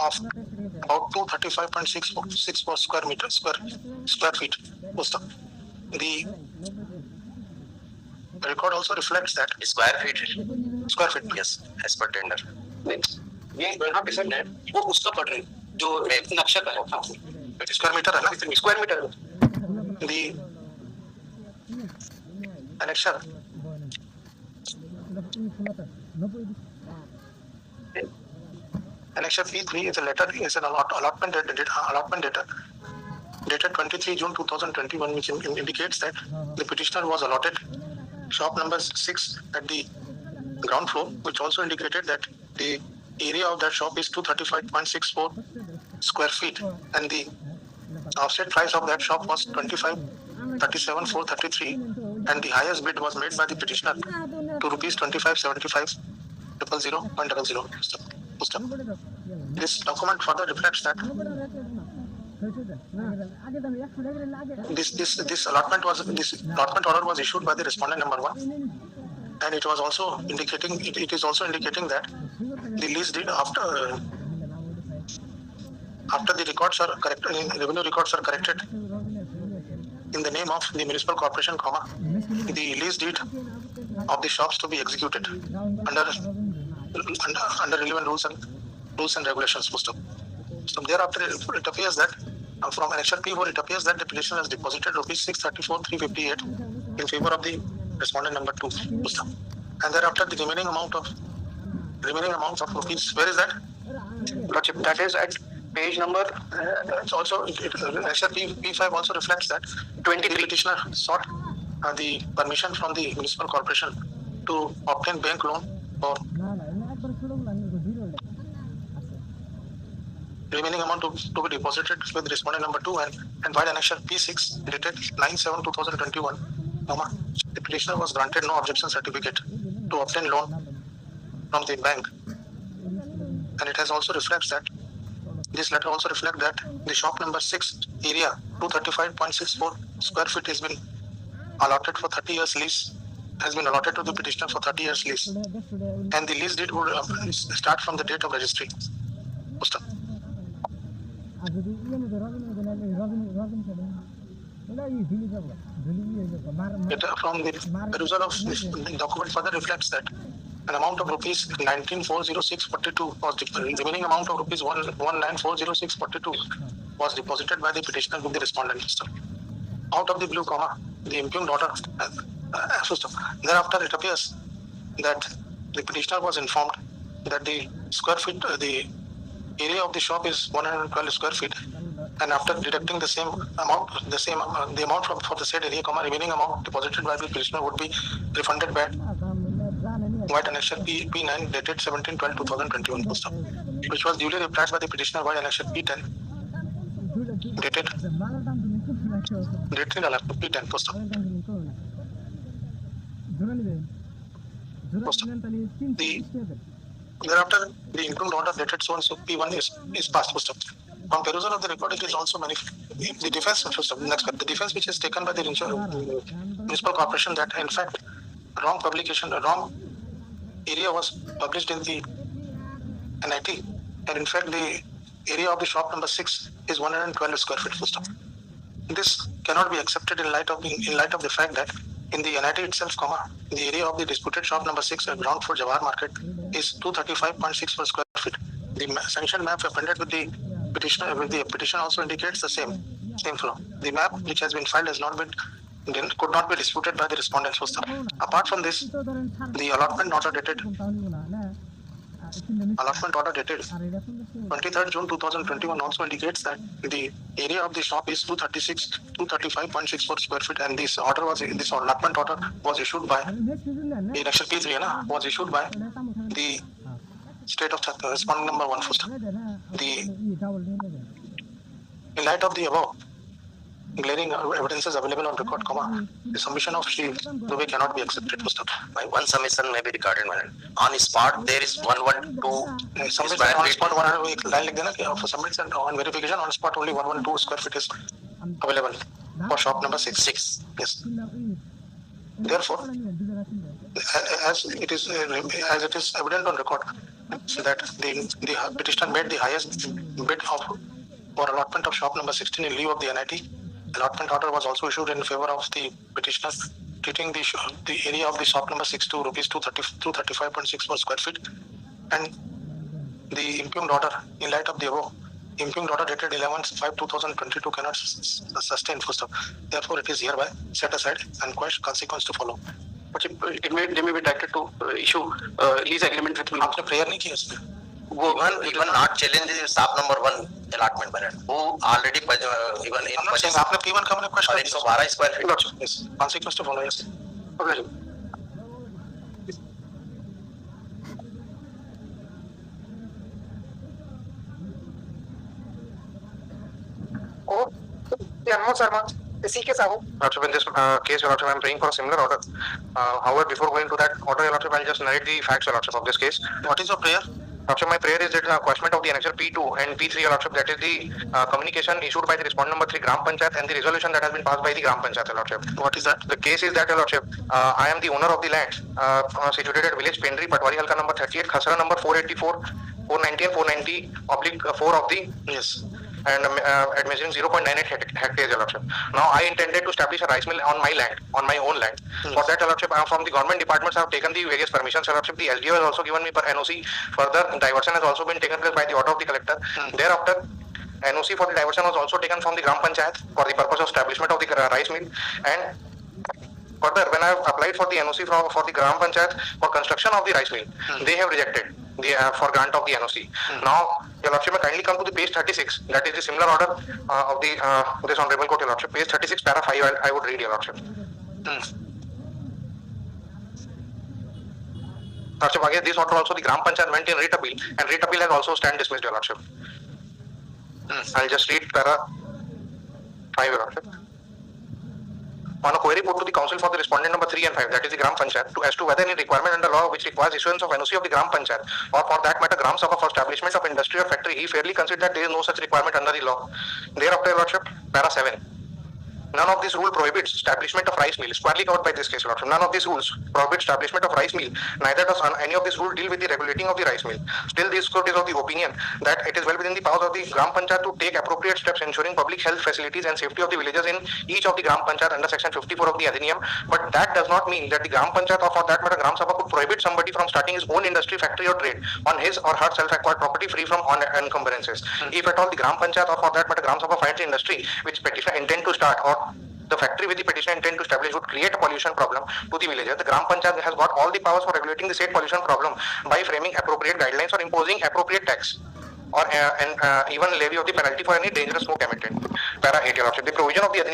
of about 235.6 per square feet. The record also reflects that square feet yes as per tender. ये यहाँ पे sir है वो उसका पढ़ रहे हैं जो नक्शा का है स्क्वायर मीटर है ना square metre the annexure Annexure P3 is a letter, is an allotment data dated 23 June 2021, which indicates that the petitioner was allotted shop number 6 at the ground floor, which also indicated that the area of that shop is 235.64 square feet, and the offset price of that shop was 25,37,433, and the highest bid was made by the petitioner to rupees 25,75,000.00. This document further reflects that this allotment order was issued by the respondent number 1, and it was also indicating it is also indicating that the lease deed after the records are corrected, revenue records are corrected in the name of the municipal corporation, the lease deed of the shops to be executed under relevant rules and regulations. So thereafter, it appears that from annexure P4, it appears that the petitioner has deposited rupees 634,358 in favor of the respondent number 2, and thereafter the remaining amount of rupees. Where is that? That is at page number. It's also annexure P5 also reflects that 20 the petitioner sought the permission from the municipal corporation to obtain bank loan for remaining amount to be deposited with respondent number 2, and while annexure P6 dated 9/7/2021, the petitioner was granted no objection certificate to obtain loan from the bank, and it has also reflects that this letter also reflects that the shop number 6 area 235.64 square feet has been allotted for 30 years lease, has been allotted to the petitioner for 30 years lease, and the lease deed would start from the date of registry. From the perusal of this document further reflects that an amount of rupees 19,406.42 was the remaining amount of rupees 1,19,406.42 was deposited by the petitioner with the respondent. Out of the blue, the impugned order. Thereafter, it appears that the petitioner was informed that the square feet, the area of the shop is 112 square feet, and after deducting the amount for the said area, remaining amount deposited by the petitioner would be refunded back. White annexure P9 dated 17/12/2021, which was duly replied by the petitioner by annexure P10 dated P10 thereafter the impugned order dated so and so P1 is passed. From perusal of the record, it is also the defense. The defense which is taken by the municipal corporation that in fact wrong area was published in the NIT, and in fact the area of the shop number 6 is 112 square feet. This cannot be accepted in light of the fact that in the NIT itself, the area of the disputed shop number 6 at ground floor Jawahar Market is 235.6 per square feet. The sanctioned map appended with the petition also indicates the same floor. The map which has been filed could not be disputed by the respondent. Apart from this, the allotment order dated 23rd June 2021 also indicates that the area of the shop is 235.64 square feet, and this allotment order was issued by Annexure P3 was issued by the state of respondent number 1. In light of the above glaring evidences available on record, the submission of Shri Dubey cannot be accepted. My one submission may be recorded. On spot, there is 112. Submission on spot, for submission on verification on spot, only 112 square feet is available for shop number 6. Yes. Therefore, as it is evident on record that the petitioner made the highest bid of for allotment of shop number 16 in lieu of the NIT. Allotment order was also issued in favor of the petitioner, treating the area of the shop number 6 to rupees 235.6 per square feet, and the impugned order, in light of the above, impugned order dated 11/5/2022 cannot sustain full stop. Therefore, it is hereby set aside and consequence to follow. But they may be directed to issue lease agreement with me. आपने prayer नहीं किया इसमें? Even not challenge the shop number 1 allotment by who already even in I'm not saying आपने P1 का मैंने question किया. 112 square feet. Yes, consequence to follow. Yes. Okay. Oh, yeah, no, sir, ma'am. इसी के साथ Lordship, in this case, Your Lordship, I am praying for a similar order. However, before going to that order, Your Lordship, I'll just narrate the facts, Your Lordship, of this case. What is your prayer? Lordship, my prayer is that questionment of the annexure P2 and P3, Your Lordship, that is the communication issued by the respondent number 3 Gram Panchayat and the resolution that has been passed by the Gram Panchayat, Your Lordship. What is that? The case is that, Your Lordship, I am the owner of the land situated at village Pendri, Patwari Halka number 38, Khasra number 484, 490 and 490/4 of the Yes. and at measuring 0.98 hectares, Your Lordship. Now, I intended to establish a rice mill on my land, on my own land. Yes. For that, Your Lordship, from the government departments, I have taken the various permissions, Your Lordship. The LGO has also given me per NOC. Further, diversion has also been taken place by the order of the collector. Thereafter, NOC for the diversion was also taken from the Gram Panchayat for the purpose of establishment of the rice mill. And further, when I have applied for the NOC for the Gram Panchayat for construction of the rice mill, they have rejected the for grant of the NOC. Now, Your Lordship, may kindly come to the page 36. That is the similar order of the this Honorable Court, Your Lordship. Page 36, para 5. I would read, Your Lordship. Lordship, against this order also the Gram Panchayat went in writ appeal, and writ appeal has also stand dismissed, Your Lordship. I'll just read para 5, Your Lordship. On a query put to the council for the respondent number 3 and 5, that is the Gram Panchayat, as to whether any requirement under law which requires issuance of NOC of the Gram Panchayat, or for that matter Gram Sabha for establishment of industry or factory, he fairly considered that there is no such requirement under the law. Thereafter, Your Lordship, para 7. None of this rule prohibits establishment of rice mill. Squarely covered by this case, Lordship. None of these rules prohibit establishment of rice mill. Neither does any of these rules deal with the regulating of the rice mill. Still, this court is of the opinion that it is well within the powers of the Gram Panchayat to take appropriate steps ensuring public health facilities and safety of the villagers in each of the Gram Panchayat under section 54 of the Adhiniyam. But that does not mean that the Gram Panchayat, or for that matter Gram Sabha, could prohibit somebody from starting his own industry, factory or trade on his or her self-acquired property free from encumbrances. If at all the Gram Panchayat, or for that matter Gram Sabha, finds the industry which petitioner intend to start, or the factory with the petitioner intend to establish would create a pollution problem to the villager, the Gram Panchayat has got all the powers for regulating the said pollution problem by framing appropriate guidelines or imposing appropriate tax or even levy of the penalty for any dangerous smoke emitted. Para 8, Your Lordship. The provision of the Adhiniyam